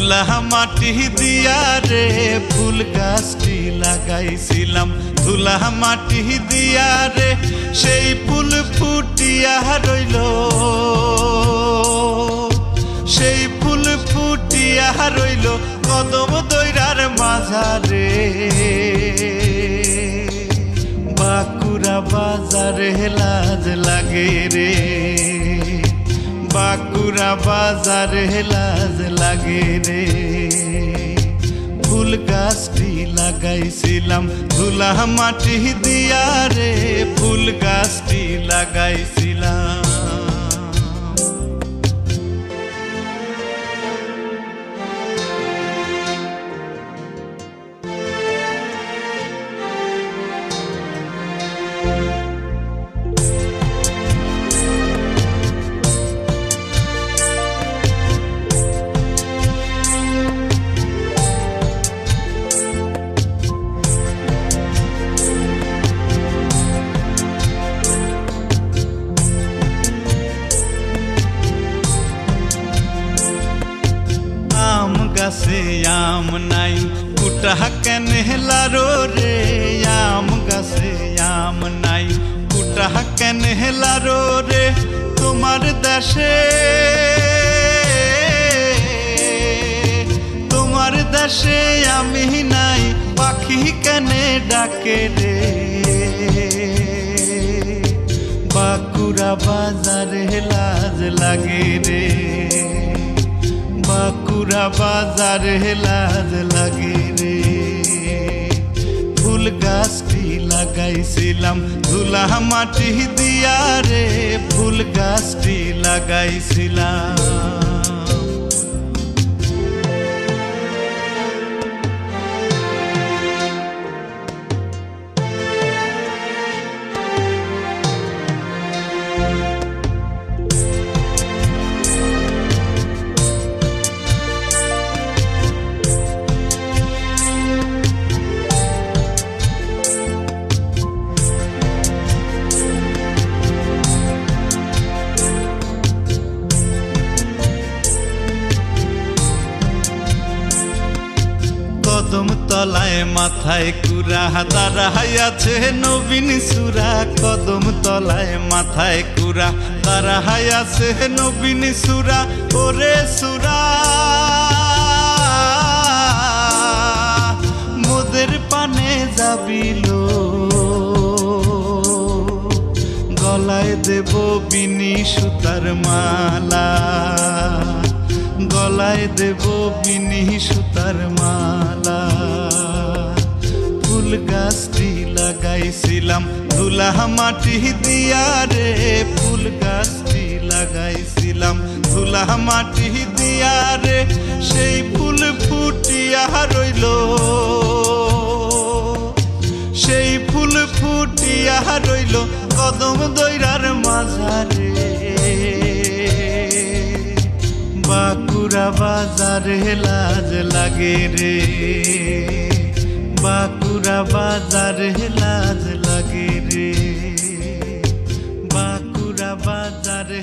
ধুলা মাটি দিয়া রে ফুল গাছটি লাগাইছিলাম, ধুলা মাটি দিয়া রে সেই ফুল ফুটিয়া রইল, সেই ফুল ফুটিয়া রইল কদম দইরার মাঝারে। বাঁকুড়া বাজারে লাজ লাগে রে, বাঁকুড়া বাজারে লাজ লাগে রে। ফুল গাছটি লাগাইছিলাম ধুলা মাটি দিয়া রে ফুল গাছটি লাগাইছিলাম। গাছে আম নাই কুটা কেনে লারো রে, আম গাছে আম নাই কুটা কেনে লারো রে। তোমার দেশে, তোমার দেশে আমি নাই পাখি কেনে ডাকে রে। বাঁকুড়া বাজারে লাজ লাগে রে, বাঁকুড়া বাজারে লাজ লাগে রে। ফুল গাছটি লাগাইছিলাম ধুলা মাটি দিয়া রে ফুল গাছটি লাগাইছিলাম। কদম তলায় মাথায় কুড়া দাঁড়াইয়াছে নবীন সুরা, কদম তলায় মাথায় কুড়া দাঁড়াইয়াছে নবীন সুরা। ওরে সুরা মোদের পানে যাবিল, গলায় দেব বিনি সুতার মালা, গলায় দেব বিনি সুতার মালা। ফুল গাছটি লাগাইছিলাম ধুলা মাটি দিয়া রে ফুল গাছটি লাগাইছিলাম ধুলা মাটি দিয়া রে। সেই ফুল ফুটিয়া রইল, সেই ফুল ফুটিয়া রইল কদম দইরার মাঝারে। বাঁকুড়া বাজারে লাজ লাগে রে, বাঁকুড়া বাজারে লাজ লাগে রে, বাঁকুড়া বাজারে